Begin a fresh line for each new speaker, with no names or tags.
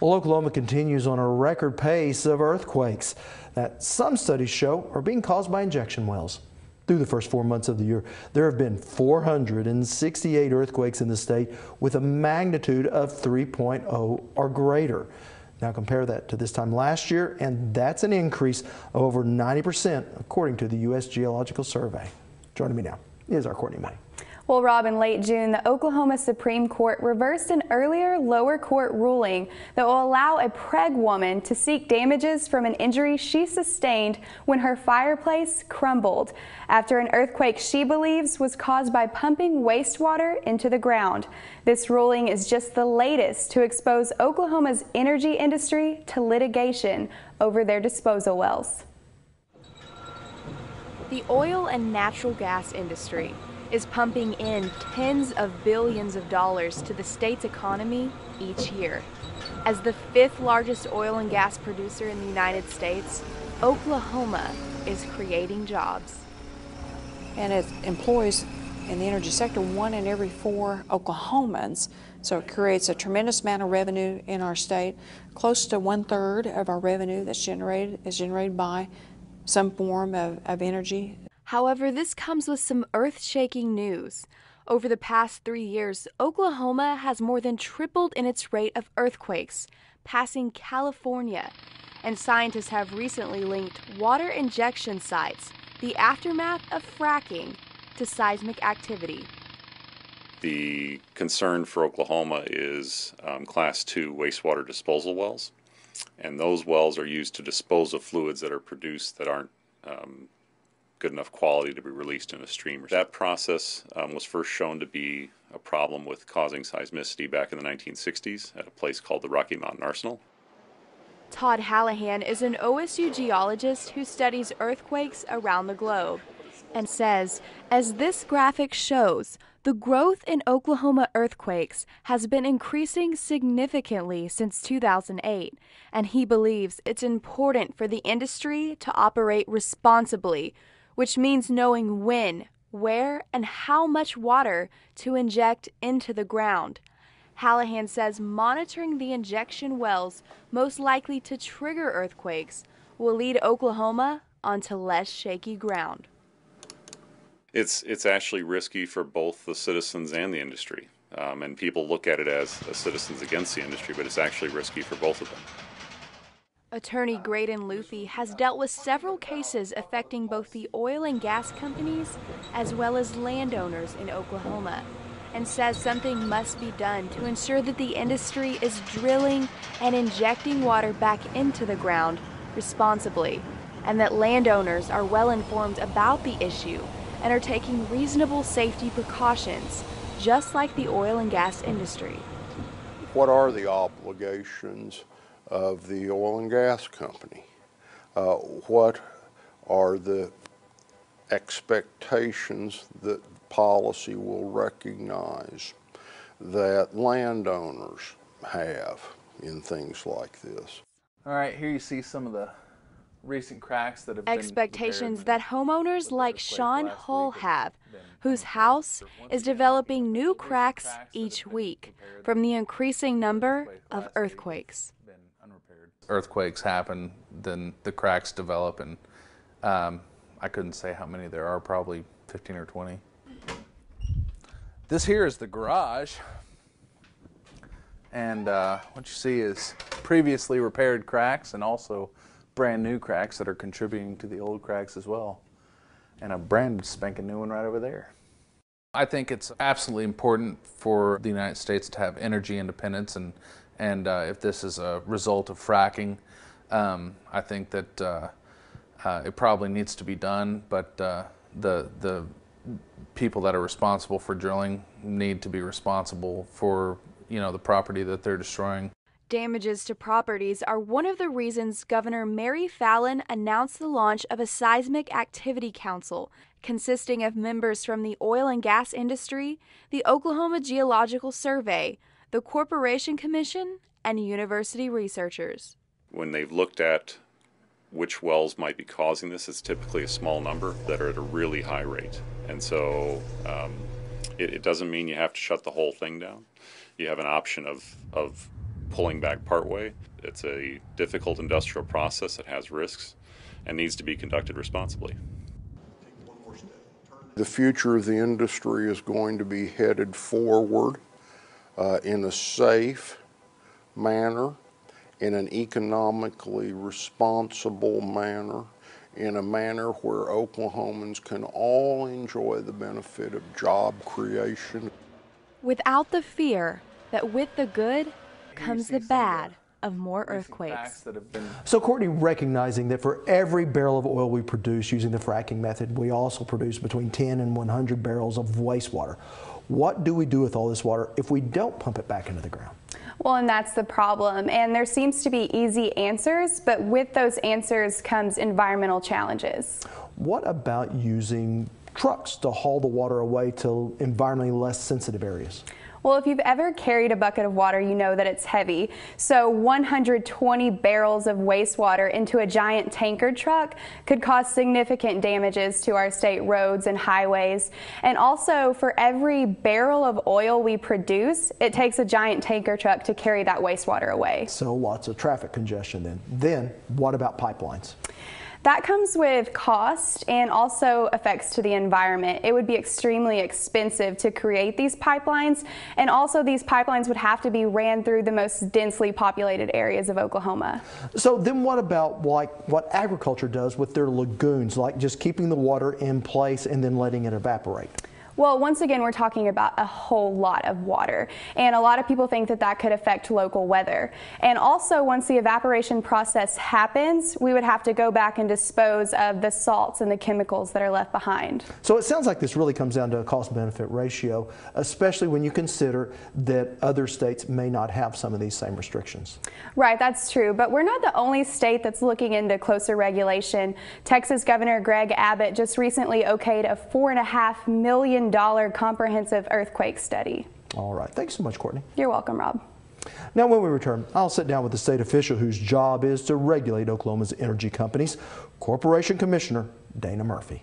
Well, Oklahoma continues on a record pace of earthquakes that some studies show are being caused by injection wells. Through the first 4 months of the year, there have been 468 earthquakes in the state with a magnitude of 3.0 or greater. Now compare that to this time last year, and that's an increase of over 90% according to the U.S. Geological Survey. Joining me now is our Courtney May.
Well, Rob, in late June, the Oklahoma Supreme Court reversed an earlier lower court ruling that will allow a Prague woman to seek damages from an injury she sustained when her fireplace crumbled after an earthquake she believes was caused by pumping wastewater into the ground. This ruling is just the latest to expose Oklahoma's energy industry to litigation over their disposal wells. The oil and natural gas industry is pumping in tens of billions of dollars to the state's economy each year. As the 5th largest oil and gas producer in the United States, Oklahoma is creating jobs.
And it employs in the energy sector 1 in every 4 Oklahomans. So it creates a tremendous amount of revenue in our state. Close to 1/3 of our revenue that's generated is generated by some form of energy.
However, this comes with some earth-shaking news. Over the past 3 years, Oklahoma has more than tripled in its rate of earthquakes, passing California. And scientists have recently linked water injection sites, the aftermath of fracking, to seismic activity.
The concern for Oklahoma is Class 2 wastewater disposal wells. And those wells are used to dispose of fluids that are produced that aren't good enough quality to be released in a stream. That process was first shown to be a problem with causing seismicity back in the 1960s at a place called the Rocky Mountain Arsenal.
Todd Hallahan is an OSU geologist who studies earthquakes around the globe and says, as this graphic shows, the growth in Oklahoma earthquakes has been increasing significantly since 2008, and he believes it's important for the industry to operate responsibly, which means knowing when, where, and how much water to inject into the ground. Hallahan says monitoring the injection wells most likely to trigger earthquakes will lead Oklahoma onto less shaky ground.
It's actually risky for both the citizens and the industry. And people look at it as a citizens against the industry, but it's actually risky for both of them.
Attorney Graydon Luthi has dealt with several cases affecting both the oil and gas companies as well as landowners in Oklahoma, and says something must be done to ensure that the industry is drilling and injecting water back into the ground responsibly, and that landowners are well informed about the issue and are taking reasonable safety precautions, just like the oil and gas industry.
What are the obligations of the oil and gas company? What are the expectations that policy will recognize that landowners have in things like this?
All right, here you see some of the recent cracks that have been
expectations that homeowners like Sean Hull have, whose house is developing new cracks each week from the increasing number of earthquakes.
Earthquakes happen, then the cracks develop, and I couldn't say how many there are, probably 15 or 20. This here is the garage, and what you see is previously repaired cracks and also brand new cracks that are contributing to the old cracks as well, and a brand spanking new one right over there. I think it's absolutely important for the United States to have energy independence, and if this is a result of fracking, I think that it probably needs to be done, but the people that are responsible for drilling need to be responsible for, the property that they're destroying.
Damages to properties are one of the reasons Governor Mary Fallin announced the launch of a Seismic Activity Council consisting of members from the oil and gas industry, the Oklahoma Geological Survey, the Corporation Commission, and university researchers.
When they've looked at which wells might be causing this, it's typically a small number that are at a really high rate. And so it doesn't mean you have to shut the whole thing down. You have an option of pulling back partway. It's a difficult industrial process that has risks and needs to be conducted responsibly.
The future of the industry is going to be headed forward in a safe manner, in an economically responsible manner, in a manner where Oklahomans can all enjoy the benefit of job creation.
Without the fear that with the good comes the bad of more earthquakes.
So Courtney, recognizing that for every barrel of oil we produce using the fracking method, we also produce between 10 and 100 barrels of wastewater. What do we do with all this water if we don't pump it back into the ground?
Well, and that's the problem. And there seems to be easy answers, but with those answers comes environmental challenges.
What about using trucks to haul the water away to environmentally less sensitive areas?
Well, if you've ever carried a bucket of water, you know that it's heavy. So 120 barrels of wastewater into a giant tanker truck could cause significant damages to our state roads and highways. And also, for every barrel of oil we produce, it takes a giant tanker truck to carry that wastewater away.
So lots of traffic congestion then. Then what about pipelines?
That comes with cost and also effects to the environment. It would be extremely expensive to create these pipelines, and also these pipelines would have to be ran through the most densely populated areas of Oklahoma.
So then what about like what agriculture does with their lagoons, like just keeping the water in place and then letting it evaporate?
Well, once again, we're talking about a whole lot of water, and a lot of people think that that could affect local weather. And also, once the evaporation process happens, we would have to go back and dispose of the salts and the chemicals that are left behind.
So it sounds like this really comes down to a cost-benefit ratio, especially when you consider that other states may not have some of these same restrictions.
Right, that's true, but we're not the only state that's looking into closer regulation. Texas Governor Greg Abbott just recently okayed a $4.5 million comprehensive earthquake study.
All right. Thanks so much, Courtney.
You're welcome, Rob.
Now, when we return, I'll sit down with the state official whose job is to regulate Oklahoma's energy companies, Corporation Commissioner Dana Murphy.